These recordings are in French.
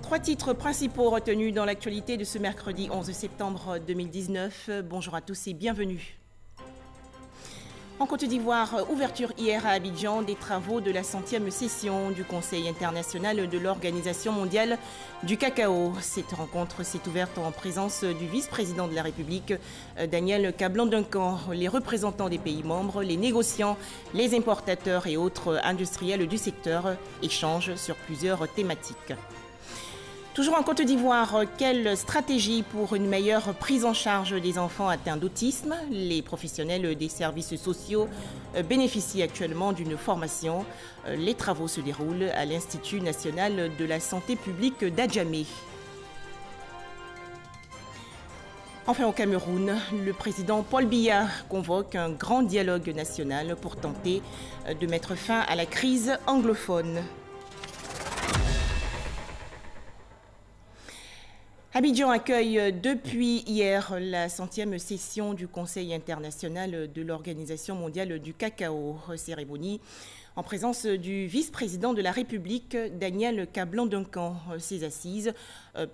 Trois titres principaux retenus dans l'actualité de ce mercredi 11 septembre 2019. Bonjour à tous et bienvenue. En Côte d'Ivoire, ouverture hier à Abidjan des travaux de la 100e session du Conseil international de l'Organisation mondiale du cacao. Cette rencontre s'est ouverte en présence du vice-président de la République, Daniel Kablan-Duncan, les représentants des pays membres, les négociants, les importateurs et autres industriels du secteur échangent sur plusieurs thématiques. Toujours en Côte d'Ivoire, quelle stratégie pour une meilleure prise en charge des enfants atteints d'autisme? Les professionnels des services sociaux bénéficient actuellement d'une formation. Les travaux se déroulent à l'Institut national de la santé publique d'Adjamé. Enfin, au Cameroun, le président Paul Biya convoque un grand dialogue national pour tenter de mettre fin à la crise anglophone. Abidjan accueille depuis hier la 100e session du Conseil international de l'Organisation mondiale du cacao. Cérémonie en présence du vice-président de la République, Daniel Kablan-Duncan. Ces assises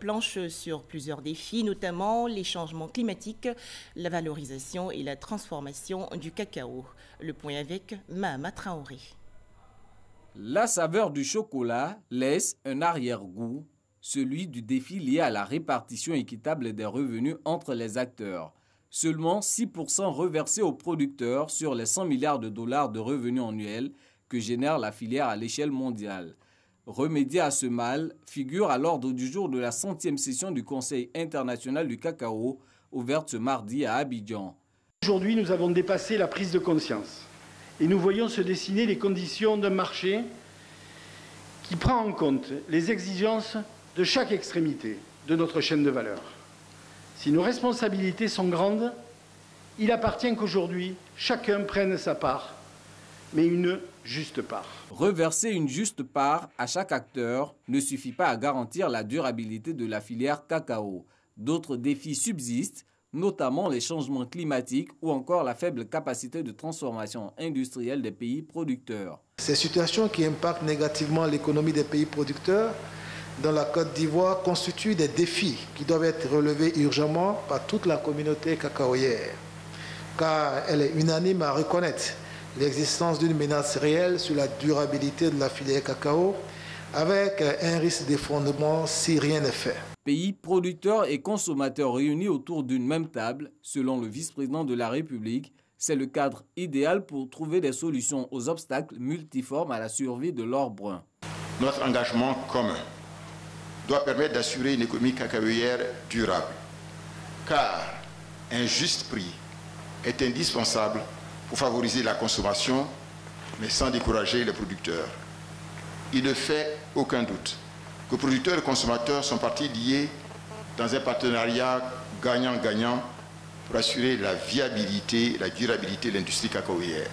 planchent sur plusieurs défis, notamment les changements climatiques, la valorisation et la transformation du cacao. Le point avec Mahama Traoré. La saveur du chocolat laisse un arrière-goût, celui du défi lié à la répartition équitable des revenus entre les acteurs. Seulement 6% reversés aux producteurs sur les 100 milliards de dollars de revenus annuels que génère la filière à l'échelle mondiale. Remédier à ce mal figure à l'ordre du jour de la 100e session du Conseil international du cacao, ouverte ce mardi à Abidjan. Aujourd'hui, nous avons dépassé la prise de conscience et nous voyons se dessiner les conditions d'un marché qui prend en compte les exigences de chaque extrémité de notre chaîne de valeur. Si nos responsabilités sont grandes, il appartient qu'aujourd'hui, chacun prenne sa part, mais une juste part. Reverser une juste part à chaque acteur ne suffit pas à garantir la durabilité de la filière cacao. D'autres défis subsistent, notamment les changements climatiques ou encore la faible capacité de transformation industrielle des pays producteurs. Ces situations qui impactent négativement l'économie des pays producteurs dans la Côte d'Ivoire constituent des défis qui doivent être relevés urgemment par toute la communauté cacaoyère, car elle est unanime à reconnaître l'existence d'une menace réelle sur la durabilité de la filière cacao, avec un risque d'effondrement si rien n'est fait. Pays producteurs et consommateurs réunis autour d'une même table, selon le vice-président de la République, c'est le cadre idéal pour trouver des solutions aux obstacles multiformes à la survie de l'or brun. Notre engagement commun doit permettre d'assurer une économie cacaoyère durable, car un juste prix est indispensable pour favoriser la consommation, mais sans décourager les producteurs. Il ne fait aucun doute que producteurs et consommateurs sont partis liés dans un partenariat gagnant-gagnant pour assurer la viabilité et la durabilité de l'industrie cacaoyère.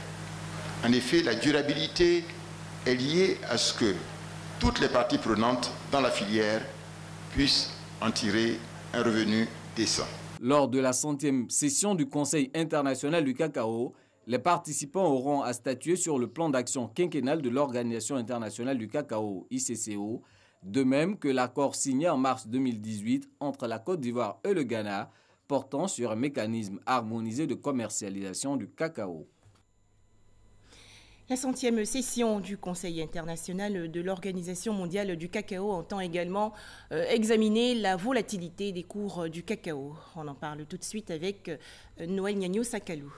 En effet, la durabilité est liée à ce que toutes les parties prenantes dans la filière puissent en tirer un revenu décent. Lors de la 100e session du Conseil international du cacao, les participants auront à statuer sur le plan d'action quinquennal de l'Organisation internationale du cacao, ICCO, de même que l'accord signé en mars 2018 entre la Côte d'Ivoire et le Ghana, portant sur un mécanisme harmonisé de commercialisation du cacao. La 100e session du Conseil international de l'Organisation mondiale du cacao entend également examiner la volatilité des cours du cacao. On en parle tout de suite avec Noël Gnagno Sakalou.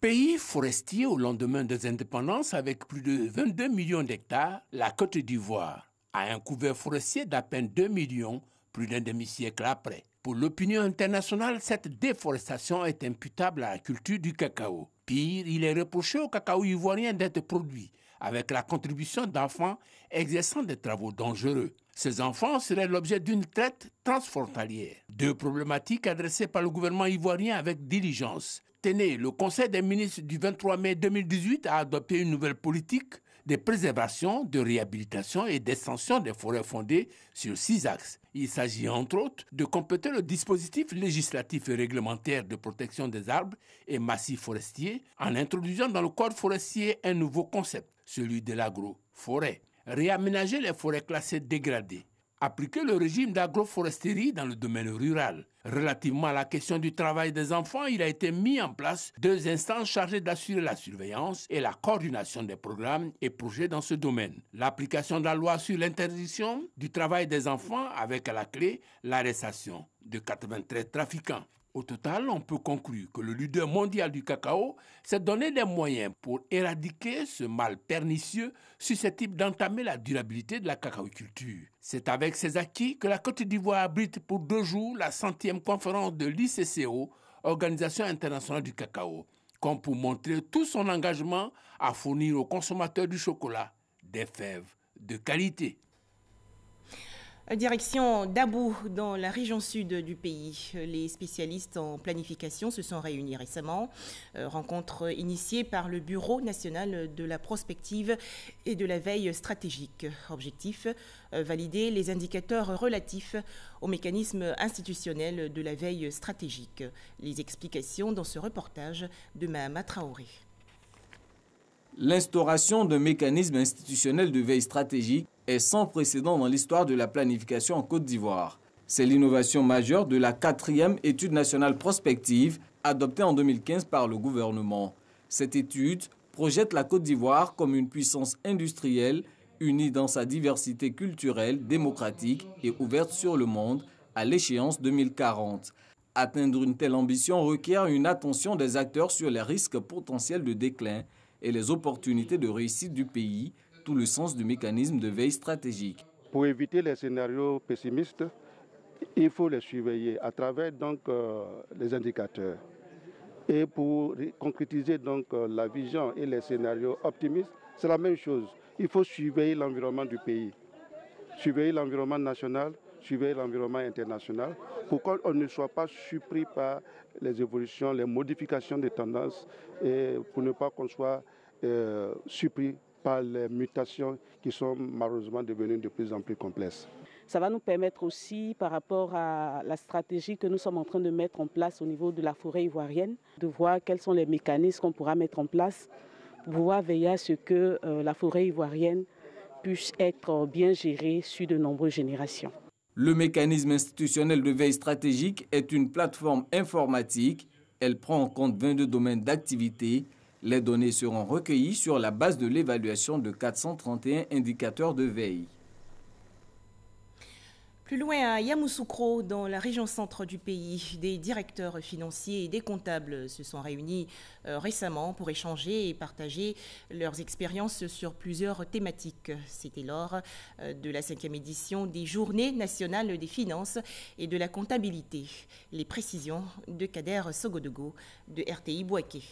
Pays forestier au lendemain des indépendances avec plus de 22 millions d'hectares, la Côte d'Ivoire a un couvert forestier d'à peine 2 millions, plus d'un demi-siècle après. Pour l'opinion internationale, cette déforestation est imputable à la culture du cacao. Pire, il est reproché au cacao ivoirien d'être produit avec la contribution d'enfants exerçant des travaux dangereux. Ces enfants seraient l'objet d'une traite transfrontalière. Deux problématiques adressées par le gouvernement ivoirien avec diligence. Tenez, le Conseil des ministres du 23 mai 2018 a adopté une nouvelle politique de préservation, de réhabilitation et d'extension des forêts fondées sur 6 axes. Il s'agit entre autres de compléter le dispositif législatif et réglementaire de protection des arbres et massifs forestiers en introduisant dans le code forestier un nouveau concept, celui de l'agroforêt. Réaménager les forêts classées dégradées, appliquer le régime d'agroforesterie dans le domaine rural. Relativement à la question du travail des enfants, il a été mis en place 2 instances chargées d'assurer la surveillance et la coordination des programmes et projets dans ce domaine. L'application de la loi sur l'interdiction du travail des enfants avec à la clé l'arrestation de 93 trafiquants. Au total, on peut conclure que le leader mondial du cacao s'est donné des moyens pour éradiquer ce mal pernicieux susceptible d'entamer la durabilité de la cacaoculture. C'est avec ces acquis que la Côte d'Ivoire abrite pour 2 jours la 100e conférence de l'ICCO, Organisation internationale du cacao, comme pour montrer tout son engagement à fournir aux consommateurs du chocolat des fèves de qualité. Direction d'Abou, dans la région sud du pays. Les spécialistes en planification se sont réunis récemment. Rencontre initiée par le Bureau national de la prospective et de la veille stratégique. Objectif, valider les indicateurs relatifs au mécanisme institutionnel de la veille stratégique. Les explications dans ce reportage de Mahama Traoré. L'instauration d'un mécanisme institutionnel de veille stratégique est sans précédent dans l'histoire de la planification en Côte d'Ivoire. C'est l'innovation majeure de la 4e étude nationale prospective adoptée en 2015 par le gouvernement. Cette étude projette la Côte d'Ivoire comme une puissance industrielle unie dans sa diversité culturelle, démocratique et ouverte sur le monde à l'échéance 2040. Atteindre une telle ambition requiert une attention des acteurs sur les risques potentiels de déclin et les opportunités de réussite du pays, tout le sens du mécanisme de veille stratégique. Pour éviter les scénarios pessimistes, il faut les surveiller à travers les indicateurs. Et pour concrétiser la vision et les scénarios optimistes, c'est la même chose. Il faut surveiller l'environnement du pays, surveiller l'environnement national, surveiller l'environnement international, pour qu'on ne soit pas surpris par les évolutions, les modifications des tendances, et pour ne pas qu'on soit surpris par les mutations qui sont malheureusement devenues de plus en plus complexes. Ça va nous permettre aussi, par rapport à la stratégie que nous sommes en train de mettre en place au niveau de la forêt ivoirienne, de voir quels sont les mécanismes qu'on pourra mettre en place pour pouvoir veiller à ce que la forêt ivoirienne puisse être bien gérée sur de nombreuses générations. Le mécanisme institutionnel de veille stratégique est une plateforme informatique. Elle prend en compte 22 domaines d'activité. Les données seront recueillies sur la base de l'évaluation de 431 indicateurs de veille. Plus loin, à Yamoussoukro, dans la région centre du pays, des directeurs financiers et des comptables se sont réunis récemment pour échanger et partager leurs expériences sur plusieurs thématiques. C'était lors de la 5e édition des Journées nationales des finances et de la comptabilité. Les précisions de Kader Sogodogo de RTI Bouaké.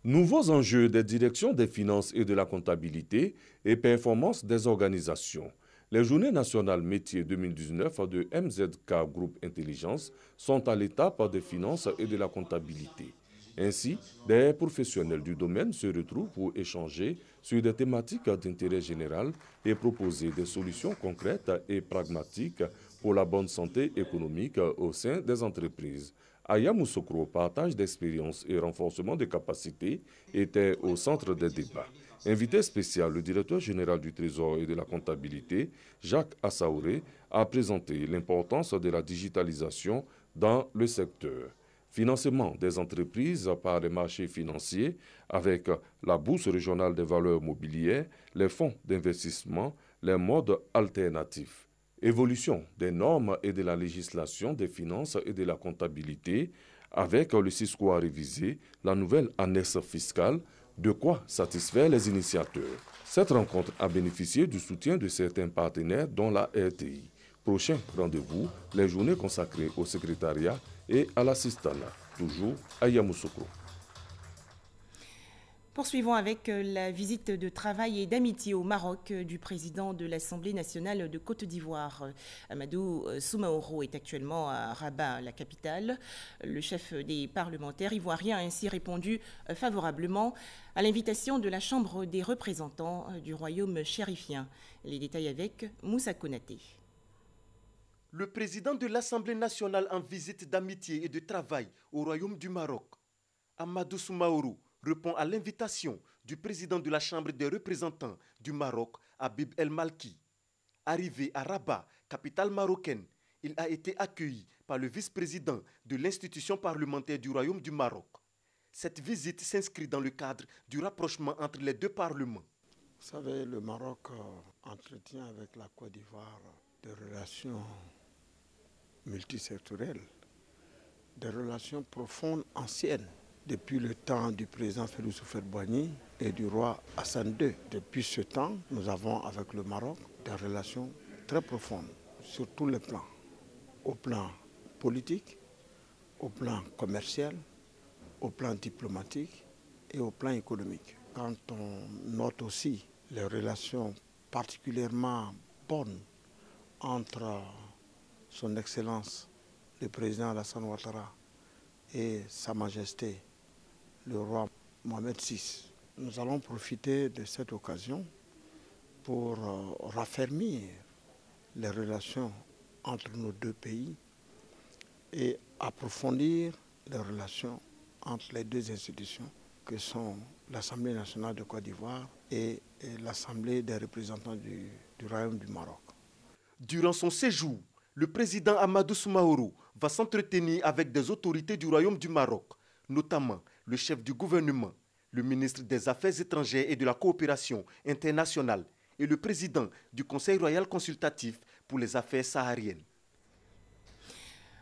Nouveaux enjeux des directions des finances et de la comptabilité et performance des organisations. Les Journées nationales métiers 2019 de MZK Group Intelligence sont à l'étape des finances et de la comptabilité. Ainsi, des professionnels du domaine se retrouvent pour échanger sur des thématiques d'intérêt général et proposer des solutions concrètes et pragmatiques pour la bonne santé économique au sein des entreprises. À Yamoussoukro, partage d'expériences et renforcement des capacités était au centre des débats. Invité spécial, le directeur général du Trésor et de la comptabilité, Jacques Assaouré, a présenté l'importance de la digitalisation dans le secteur. Financement des entreprises par les marchés financiers avec la Bourse régionale des valeurs mobilières, les fonds d'investissement, les modes alternatifs. Évolution des normes et de la législation des finances et de la comptabilité avec le CISCOA révisé, la nouvelle annexe fiscale, de quoi satisfaire les initiateurs. Cette rencontre a bénéficié du soutien de certains partenaires dont la RTI. Prochain rendez-vous, les journées consacrées au secrétariat et à l'assistanat, toujours à Yamoussoukro. Poursuivons avec la visite de travail et d'amitié au Maroc du président de l'Assemblée nationale de Côte d'Ivoire. Amadou Soumaoro est actuellement à Rabat, la capitale. Le chef des parlementaires ivoiriens a ainsi répondu favorablement à l'invitation de la Chambre des représentants du royaume chérifien. Les détails avec Moussa Konaté. Le président de l'Assemblée nationale en visite d'amitié et de travail au royaume du Maroc, Amadou Soumaoro, répond à l'invitation du président de la Chambre des représentants du Maroc, Habib El Malki. Arrivé à Rabat, capitale marocaine, il a été accueilli par le vice-président de l'institution parlementaire du Royaume du Maroc. Cette visite s'inscrit dans le cadre du rapprochement entre les deux parlements. Vous savez, le Maroc entretient avec la Côte d'Ivoire des relations multisectorielles, des relations profondes, anciennes, depuis le temps du président Félix Houphouët-Boigny et du roi Hassan II. Depuis ce temps, nous avons avec le Maroc des relations très profondes sur tous les plans, au plan politique, au plan commercial, au plan diplomatique et au plan économique. Quand on note aussi les relations particulièrement bonnes entre son Excellence le président Alassane Ouattara et Sa Majesté le roi Mohamed VI, nous allons profiter de cette occasion pour raffermir les relations entre nos deux pays et approfondir les relations entre les deux institutions que sont l'Assemblée nationale de Côte d'Ivoire et l'Assemblée des représentants du Royaume du Maroc. Durant son séjour, le président Amadou Soumaoro va s'entretenir avec des autorités du Royaume du Maroc, notamment le chef du gouvernement, le ministre des Affaires étrangères et de la coopération internationale et le président du Conseil royal consultatif pour les affaires sahariennes.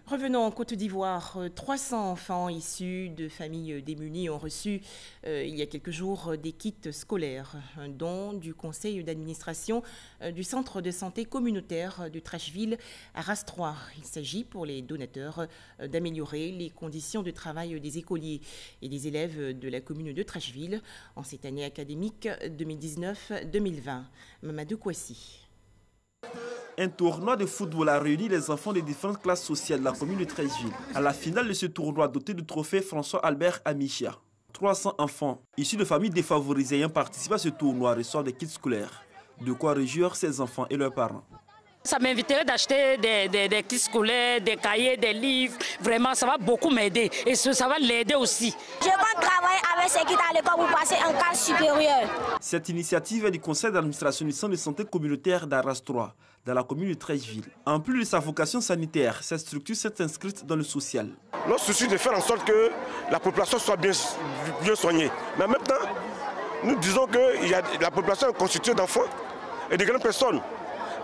Revenons en Côte d'Ivoire. 300 enfants issus de familles démunies ont reçu il y a quelques jours des kits scolaires, un don du conseil d'administration du centre de santé communautaire de Trècheville à Rastroy. Il s'agit pour les donateurs d'améliorer les conditions de travail des écoliers et des élèves de la commune de Trècheville en cette année académique 2019-2020. Mamadou Kouassi. Un tournoi de football a réuni les enfants des différentes classes sociales de la commune de Trècheville. À la finale de ce tournoi doté du trophée François-Albert Amichia, 300 enfants issus de familles défavorisées ayant participé à ce tournoi reçoivent des kits scolaires. De quoi réjouir ces enfants et leurs parents. Ça m'inviterait d'acheter des kits scolaires, des cahiers, des livres. Vraiment, ça va beaucoup m'aider et ça va l'aider aussi. Je compte travailler avec ces kits à l'école pour passer en classe supérieure. Cette initiative est du conseil d'administration du centre de santé communautaire d'Arastroy, dans la commune de Trècheville. En plus de sa vocation sanitaire, cette structure s'est inscrite dans le social. Notre souci est de faire en sorte que la population soit bien soignée. Mais en même temps, nous disons que la population est constituée d'enfants et de grandes personnes.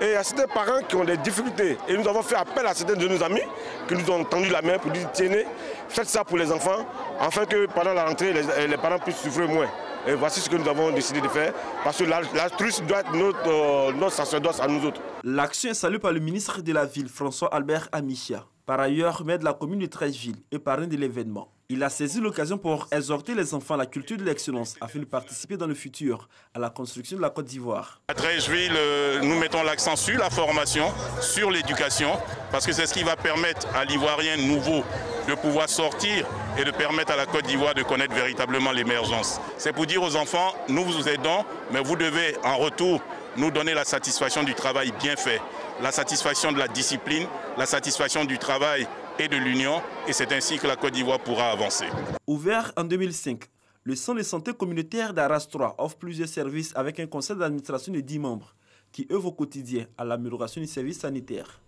Et il y a certains parents qui ont des difficultés. Et nous avons fait appel à certains de nos amis qui nous ont tendu la main pour dire tenez, faites ça pour les enfants, afin que pendant la rentrée, les parents puissent souffrir moins. Et voici ce que nous avons décidé de faire, parce que l'altruisme doit être notre sacerdoce à nous autres. L'action est saluée par le ministre de la Ville, François-Albert Amichia. Par ailleurs, maire de la commune de Trècheville et parrain de l'événement. Il a saisi l'occasion pour exhorter les enfants à la culture de l'excellence afin de participer dans le futur à la construction de la Côte d'Ivoire. À Trècheville, nous mettons l'accent sur la formation, sur l'éducation, parce que c'est ce qui va permettre à l'Ivoirien nouveau de pouvoir sortir et de permettre à la Côte d'Ivoire de connaître véritablement l'émergence. C'est pour dire aux enfants, nous vous aidons, mais vous devez en retour nous donner la satisfaction du travail bien fait, la satisfaction de la discipline, la satisfaction du travail et de l'union, et c'est ainsi que la Côte d'Ivoire pourra avancer. Ouvert en 2005, le centre de santé communautaire d'Arastroy offre plusieurs services avec un conseil d'administration de 10 membres qui œuvrent au quotidien à l'amélioration du service sanitaire.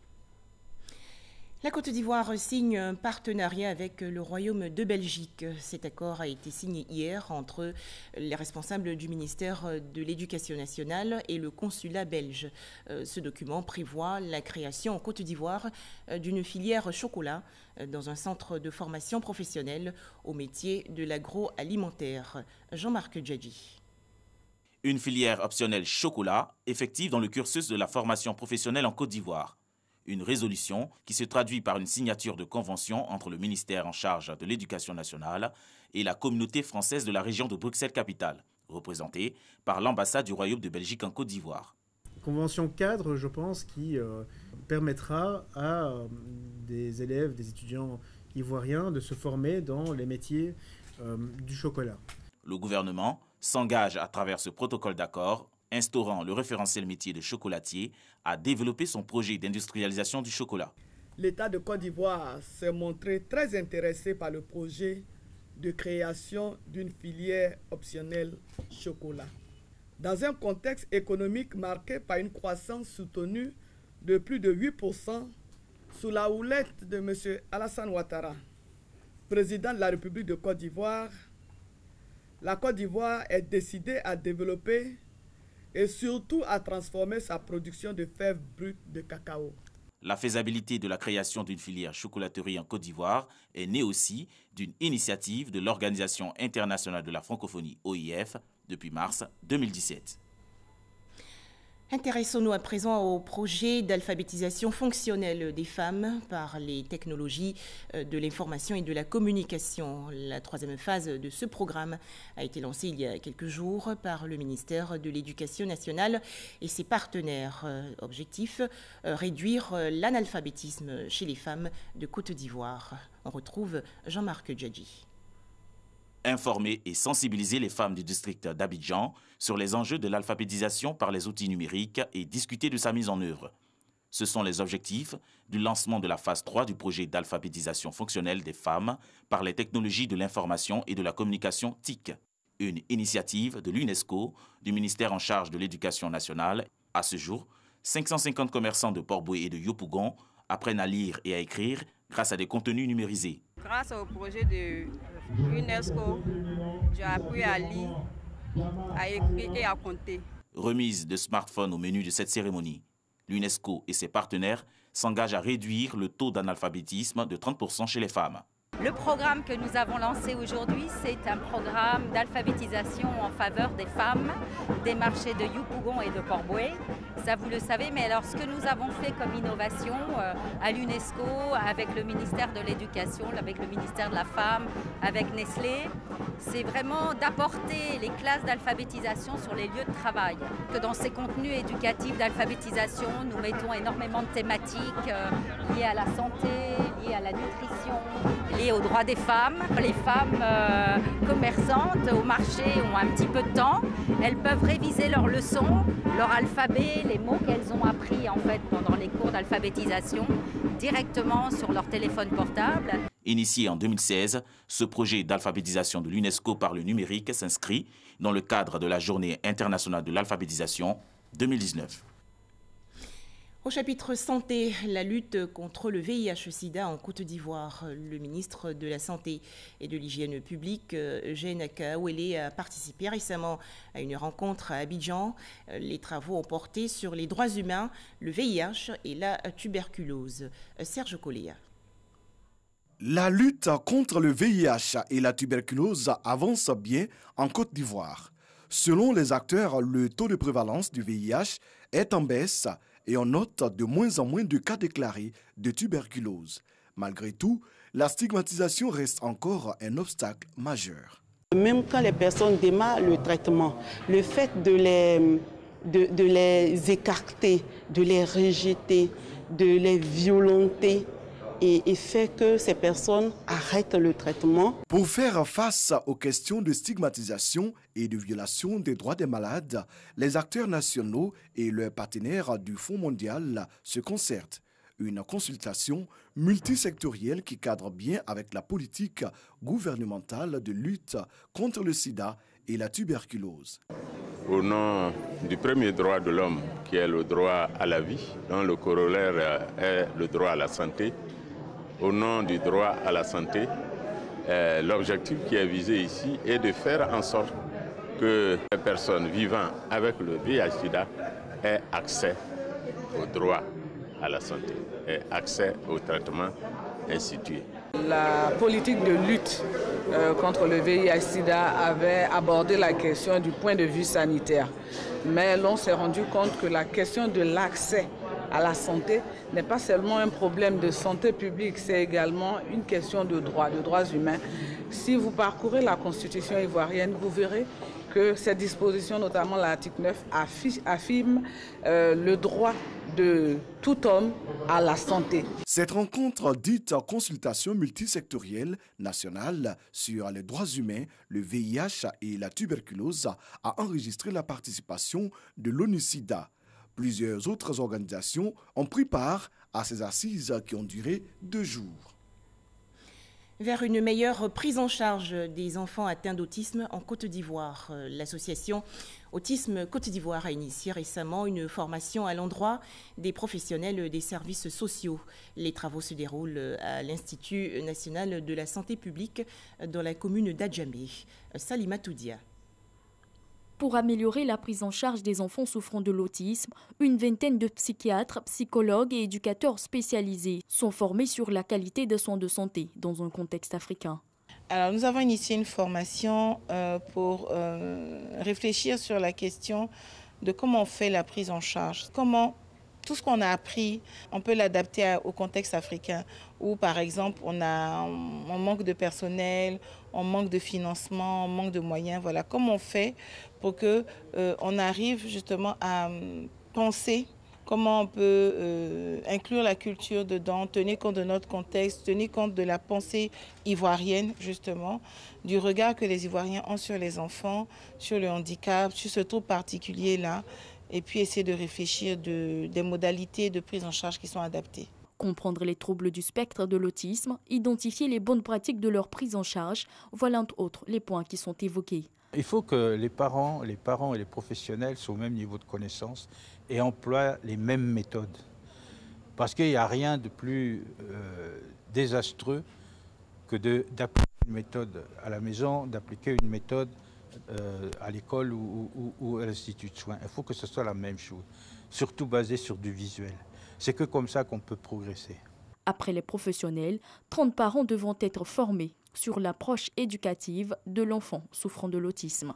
La Côte d'Ivoire signe un partenariat avec le Royaume de Belgique. Cet accord a été signé hier entre les responsables du ministère de l'Éducation nationale et le consulat belge. Ce document prévoit la création en Côte d'Ivoire d'une filière chocolat dans un centre de formation professionnelle au métier de l'agroalimentaire. Jean-Marc Djadji. Une filière optionnelle chocolat effective dans le cursus de la formation professionnelle en Côte d'Ivoire. Une résolution qui se traduit par une signature de convention entre le ministère en charge de l'Éducation nationale et la communauté française de la région de Bruxelles-Capitale, représentée par l'ambassade du Royaume de Belgique en Côte d'Ivoire. Convention cadre, je pense, qui permettra à des élèves, des étudiants ivoiriens de se former dans les métiers du chocolat. Le gouvernement s'engage à travers ce protocole d'accord instaurant le référentiel métier de chocolatier, à développer son projet d'industrialisation du chocolat. L'État de Côte d'Ivoire s'est montré très intéressé par le projet de création d'une filière optionnelle chocolat. dans un contexte économique marqué par une croissance soutenue de plus de 8% sous la houlette de M. Alassane Ouattara, président de la République de Côte d'Ivoire. La Côte d'Ivoire est décidée à développer et surtout à transformer sa production de fèves brutes de cacao. La faisabilité de la création d'une filière chocolaterie en Côte d'Ivoire est née aussi d'une initiative de l'Organisation internationale de la francophonie, OIF, depuis mars 2017. Intéressons-nous à présent au projet d'alphabétisation fonctionnelle des femmes par les technologies de l'information et de la communication. La troisième phase de ce programme a été lancée il y a quelques jours par le ministère de l'Éducation nationale et ses partenaires. Objectif, réduire l'analphabétisme chez les femmes de Côte d'Ivoire. On retrouve Jean-Marc Djadji. Informer et sensibiliser les femmes du district d'Abidjan sur les enjeux de l'alphabétisation par les outils numériques et discuter de sa mise en œuvre. Ce sont les objectifs du lancement de la phase 3 du projet d'alphabétisation fonctionnelle des femmes par les technologies de l'information et de la communication TIC, une initiative de l'UNESCO, du ministère en charge de l'Éducation nationale. À ce jour, 550 commerçants de Port-Boué et de Yopougon apprennent à lire et à écrire grâce à des contenus numérisés. Grâce au projet de l'UNESCO, j'ai appris à lire, à écrire et à compter. Remise de smartphones au menu de cette cérémonie. L'UNESCO et ses partenaires s'engagent à réduire le taux d'analphabétisme de 30% chez les femmes. Le programme que nous avons lancé aujourd'hui, c'est un programme d'alphabétisation en faveur des femmes des marchés de Yopougon et de Port-Boué. Ça, vous le savez, mais alors ce que nous avons fait comme innovation à l'UNESCO, avec le ministère de l'Éducation, avec le ministère de la Femme, avec Nestlé, c'est vraiment d'apporter les classes d'alphabétisation sur les lieux de travail. Que dans ces contenus éducatifs d'alphabétisation, nous mettons énormément de thématiques liées à la santé, liées à la nutrition, liées aux droits des femmes. Les femmes commerçantes au marché ont un petit peu de temps. Elles peuvent réviser leurs leçons, leur alphabet, les mots qu'elles ont appris en fait pendant les cours d'alphabétisation directement sur leur téléphone portable. Initié en 2016, ce projet d'alphabétisation de l'UNESCO par le numérique s'inscrit dans le cadre de la Journée internationale de l'alphabétisation 2019. Au chapitre santé, la lutte contre le VIH-Sida en Côte d'Ivoire. Le ministre de la Santé et de l'Hygiène publique, Eugène Kaouélé, a participé récemment à une rencontre à Abidjan. Les travaux ont porté sur les droits humains, le VIH et la tuberculose. Serge Coléa. La lutte contre le VIH et la tuberculose avance bien en Côte d'Ivoire. Selon les acteurs, le taux de prévalence du VIH est en baisse et on note de moins en moins de cas déclarés de tuberculose. Malgré tout, la stigmatisation reste encore un obstacle majeur. Même quand les personnes démarrent le traitement, le fait de les écarter, de les rejeter, de les violenter, et fait que ces personnes arrêtent le traitement. Pour faire face aux questions de stigmatisation et de violation des droits des malades, les acteurs nationaux et leurs partenaires du Fonds mondial se concertent. Une consultation multisectorielle qui cadre bien avec la politique gouvernementale de lutte contre le sida et la tuberculose. Au nom du premier droit de l'homme, qui est le droit à la vie, dont le corollaire est le droit à la santé, au nom du droit à la santé, l'objectif qui est visé ici est de faire en sorte que les personnes vivant avec le VIH-Sida aient accès au droit à la santé, aient accès au traitement institué. La politique de lutte contre le VIH-Sida avait abordé la question du point de vue sanitaire. Mais l'on s'est rendu compte que la question de l'accès à la santé n'est pas seulement un problème de santé publique, c'est également une question de droits humains. Si vous parcourez la Constitution ivoirienne, vous verrez que ces dispositions, notamment l'article 9, affirment le droit de tout homme à la santé. Cette rencontre dite consultation multisectorielle nationale sur les droits humains, le VIH et la tuberculose a enregistré la participation de l'ONU-SIDA. Plusieurs autres organisations ont pris part à ces assises qui ont duré 2 jours. Vers une meilleure prise en charge des enfants atteints d'autisme en Côte d'Ivoire. L'association Autisme Côte d'Ivoire a initié récemment une formation à l'endroit des professionnels des services sociaux. Les travaux se déroulent à l'Institut national de la santé publique dans la commune d'Adjamé. Salima Toudia. Pour améliorer la prise en charge des enfants souffrant de l'autisme, une vingtaine de psychiatres, psychologues et éducateurs spécialisés sont formés sur la qualité des soins de santé dans un contexte africain. Alors, nous avons initié une formation pour réfléchir sur la question de comment on fait la prise en charge, comment tout ce qu'on a appris, on peut l'adapter au contexte africain, où par exemple on manque de personnel, on manque de financement, on manque de moyens. Voilà, comment on fait pour qu'on arrive justement à penser comment on peut inclure la culture dedans, tenir compte de notre contexte, tenir compte de la pensée ivoirienne justement, du regard que les Ivoiriens ont sur les enfants, sur le handicap, sur ce trouble particulier-là, et puis essayer de réfléchir des modalités de prise en charge qui sont adaptées. Comprendre les troubles du spectre de l'autisme, identifier les bonnes pratiques de leur prise en charge, voilà entre autres les points qui sont évoqués. Il faut que les parents et les professionnels soient au même niveau de connaissance et emploient les mêmes méthodes. Parce qu'il n'y a rien de plus désastreux que d'appliquer une méthode à la maison, d'appliquer une méthode à l'école ou à l'institut de soins. Il faut que ce soit la même chose, surtout basé sur du visuel. C'est que comme ça qu'on peut progresser. Après les professionnels, 30 parents devront être formés sur l'approche éducative de l'enfant souffrant de l'autisme.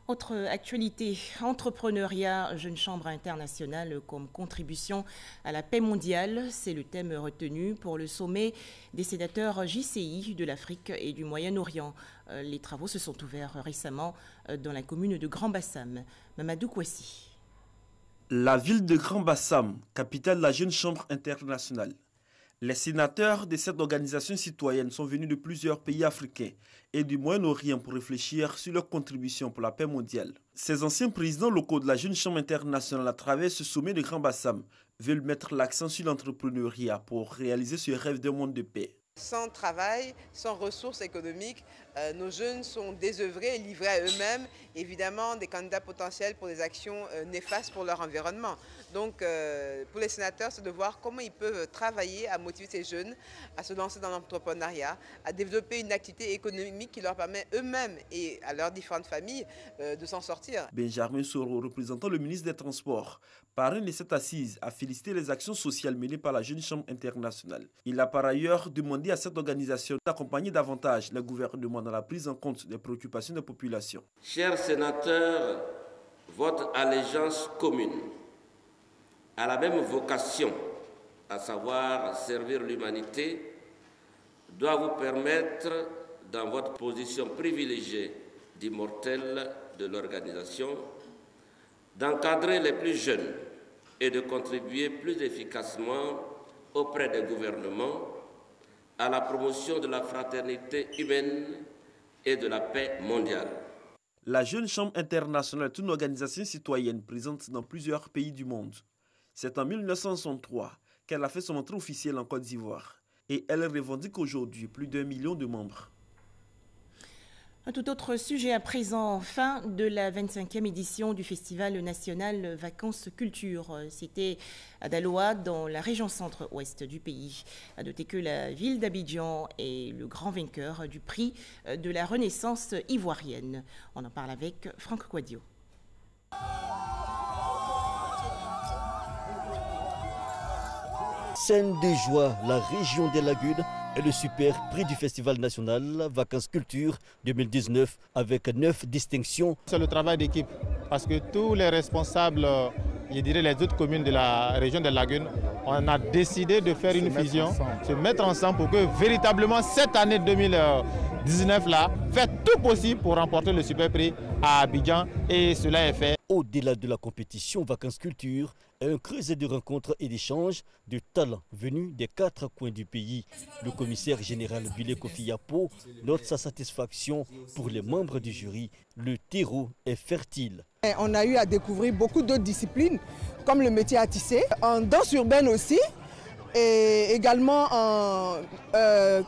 Autre actualité, entrepreneuriat, Jeune Chambre internationale comme contribution à la paix mondiale. C'est le thème retenu pour le sommet des sénateurs JCI de l'Afrique et du Moyen-Orient. Les travaux se sont ouverts récemment dans la commune de Grand Bassam. Mamadou Kouassi. La ville de Grand Bassam, capitale de la Jeune Chambre internationale. Les sénateurs de cette organisation citoyenne sont venus de plusieurs pays africains et du Moyen-Orient pour réfléchir sur leur contribution pour la paix mondiale. Ces anciens présidents locaux de la Jeune Chambre internationale, à travers ce sommet de Grand Bassam, veulent mettre l'accent sur l'entrepreneuriat pour réaliser ce rêve d'un monde de paix. Sans travail, sans ressources économiques, nos jeunes sont désœuvrés et livrés à eux-mêmes, évidemment des candidats potentiels pour des actions néfastes pour leur environnement. Donc pour les sénateurs, c'est de voir comment ils peuvent travailler à motiver ces jeunes à se lancer dans l'entrepreneuriat, à développer une activité économique qui leur permet eux-mêmes et à leurs différentes familles de s'en sortir. Benjamin Soro, représentant le ministre des Transports, parrain de cette assise, a félicité les actions sociales menées par la Jeune Chambre internationale. Il a par ailleurs demandé à cette organisation d'accompagner davantage le gouvernement dans la prise en compte des préoccupations des populations. Chers sénateurs, votre allégeance commune a la même vocation, à savoir servir l'humanité, doit vous permettre, dans votre position privilégiée d'immortel de l'organisation, d'encadrer les plus jeunes et de contribuer plus efficacement auprès des gouvernements à la promotion de la fraternité humaine et de la paix mondiale. La Jeune Chambre internationale est une organisation citoyenne présente dans plusieurs pays du monde. C'est en 1963 qu'elle a fait son entrée officielle en Côte d'Ivoire et elle revendique aujourd'hui plus d'1 million de membres. Un tout autre sujet à présent, fin de la 25e édition du Festival national Vacances Culture. C'était à Daloa, dans la région centre-ouest du pays. À noter que la ville d'Abidjan est le grand vainqueur du prix de la Renaissance ivoirienne. On en parle avec Franck Quadio. Scène de joie, la région des Lagunes est le super prix du Festival national Vacances Culture 2019 avec 9 distinctions. C'est le travail d'équipe parce que tous les responsables, je dirais les autres communes de la région des Lagunes, on a décidé de faire une fusion, se mettre ensemble pour que véritablement cette année 2019 là, faire tout possible pour remporter le super prix à Abidjan et cela est fait. Au-delà de la compétition Vacances Culture, un creuset de rencontres et d'échanges de talents venus des 4 coins du pays. Le commissaire général Bilé Kofi Yapo note sa satisfaction pour les membres du jury. Le terreau est fertile. On a eu à découvrir beaucoup d'autres disciplines, comme le métier à tisser, en danse urbaine aussi. et également en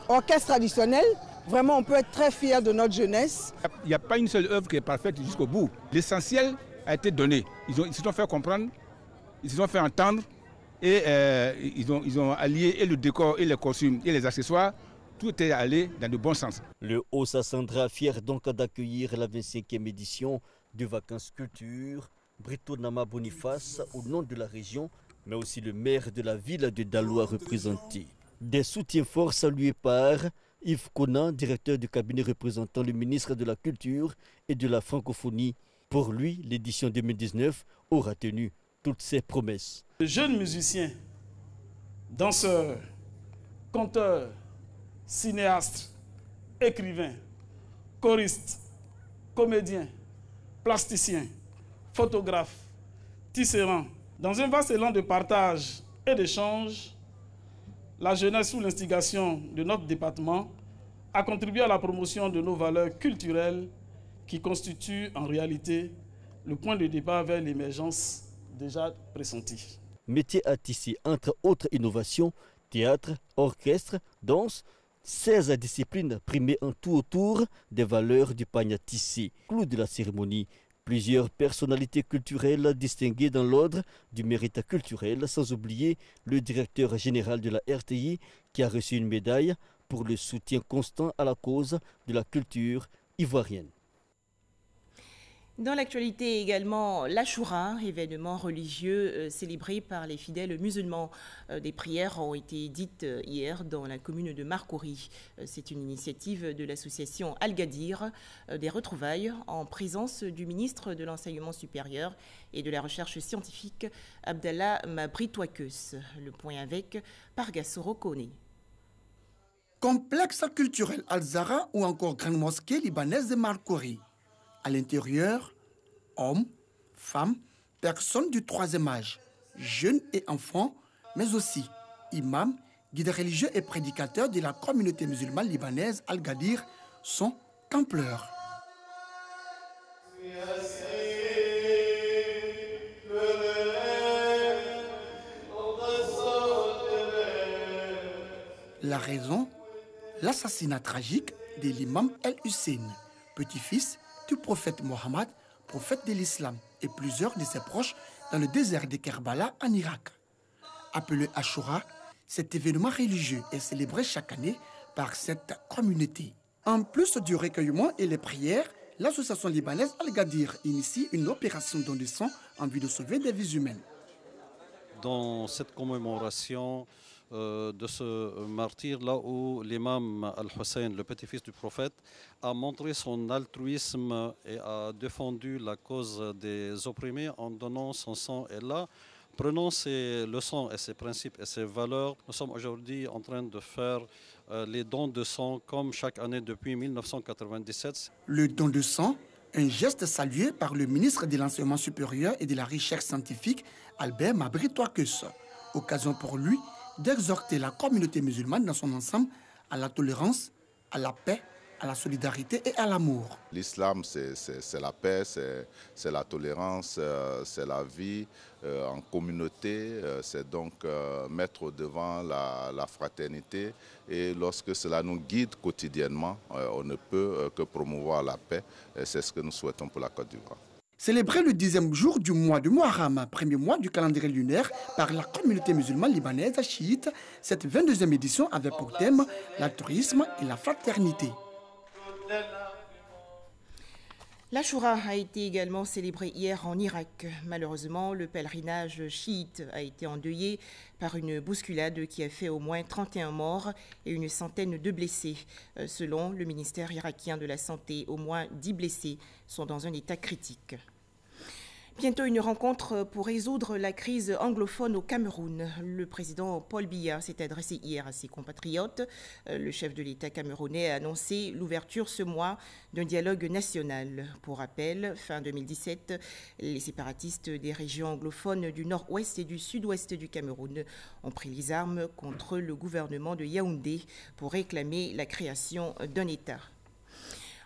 orchestre traditionnel. Vraiment, on peut être très fier de notre jeunesse. Il n'y a pas une seule œuvre qui est parfaite jusqu'au bout. L'essentiel a été donné. Ils se sont fait comprendre, ils se sont fait entendre et ils ont allié et le décor et les costumes et les accessoires. Tout est allé dans le bon sens. Le Haut-Sassandra, fier donc d'accueillir la 25e édition de Vacances Culture. Brito Nama Boniface, au nom de la région, mais aussi le maire de la ville de Daloa représenté. Des soutiens forts salués par Yves Conan, directeur du cabinet représentant le ministre de la Culture et de la Francophonie. Pour lui, l'édition 2019 aura tenu toutes ses promesses. Les jeunes musiciens, danseurs, conteurs, cinéastes, écrivains, choristes, comédiens, plasticiens, photographes, tisserands. Dans un vaste élan de partage et d'échange, la jeunesse sous l'instigation de notre département a contribué à la promotion de nos valeurs culturelles qui constituent en réalité le point de départ vers l'émergence déjà pressentie. Métier à tisser, entre autres innovations, théâtre, orchestre, danse, 16 disciplines primées en tout autour des valeurs du panier à tisser. Clou de la cérémonie, plusieurs personnalités culturelles distinguées dans l'ordre du mérite culturel, sans oublier le directeur général de la RTI qui a reçu une médaille pour le soutien constant à la cause de la culture ivoirienne. Dans l'actualité également, l'Achoura, événement religieux célébré par les fidèles musulmans. Des prières ont été dites hier dans la commune de Marcory. C'est une initiative de l'association Al-Gadir, des retrouvailles en présence du ministre de l'Enseignement supérieur et de la Recherche scientifique, Abdallah Mabritouakeus. Le point avec Pargassoro Kone. Complexe culturel Al-Zahra ou encore grande mosquée libanaise de Marcory. À l'intérieur, hommes, femmes, personnes du troisième âge, jeunes et enfants, mais aussi imams, guides religieux et prédicateurs de la communauté musulmane libanaise Al-Gadir sont campleurs. La raison, l'assassinat tragique de l'imam El-Hussein, petit-fils du prophète Mohammed, prophète de l'islam, et plusieurs de ses proches dans le désert de Kerbala en Irak. Appelé Achoura, cet événement religieux est célébré chaque année par cette communauté. En plus du recueillement et les prières, l'association libanaise Al-Gadir initie une opération don de sang en vue de sauver des vies humaines. Dans cette commémoration de ce martyr, là où l'imam Al-Hussein, le petit-fils du prophète, a montré son altruisme et a défendu la cause des opprimés en donnant son sang. Et là, prenant ses leçons et ses principes et ses valeurs, nous sommes aujourd'hui en train de faire les dons de sang comme chaque année depuis 1997. Le don de sang, un geste salué par le ministre de l'Enseignement supérieur et de la Recherche scientifique, Albert Mabritouakeus. Occasion pour lui d'exhorter la communauté musulmane dans son ensemble à la tolérance, à la paix, à la solidarité et à l'amour. L'islam, c'est la paix, c'est la tolérance, c'est la vie en communauté, c'est donc mettre devant la fraternité. Et lorsque cela nous guide quotidiennement, on ne peut que promouvoir la paix. C'est ce que nous souhaitons pour la Côte d'Ivoire. Célébré le 10e jour du mois de Muharram, premier mois du calendrier lunaire, par la communauté musulmane libanaise chiite, cette 22e édition avait pour thème l'altruisme et la fraternité. L'Achoura a été également célébré hier en Irak. Malheureusement, le pèlerinage chiite a été endeuillé par une bousculade qui a fait au moins 31 morts et une centaine de blessés. Selon le ministère irakien de la Santé, au moins 10 blessés sont dans un état critique. Bientôt une rencontre pour résoudre la crise anglophone au Cameroun. Le président Paul Biya s'est adressé hier à ses compatriotes. Le chef de l'État camerounais a annoncé l'ouverture ce mois d'un dialogue national. Pour rappel, fin 2017, les séparatistes des régions anglophones du nord-ouest et du sud-ouest du Cameroun ont pris les armes contre le gouvernement de Yaoundé pour réclamer la création d'un État.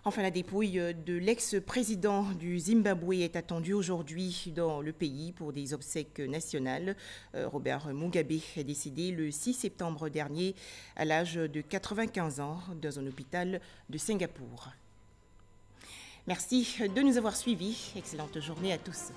Enfin, la dépouille de l'ex-président du Zimbabwe est attendue aujourd'hui dans le pays pour des obsèques nationales. Robert Mugabe est décédé le 6 septembre dernier à l'âge de 95 ans dans un hôpital de Singapour. Merci de nous avoir suivis. Excellente journée à tous.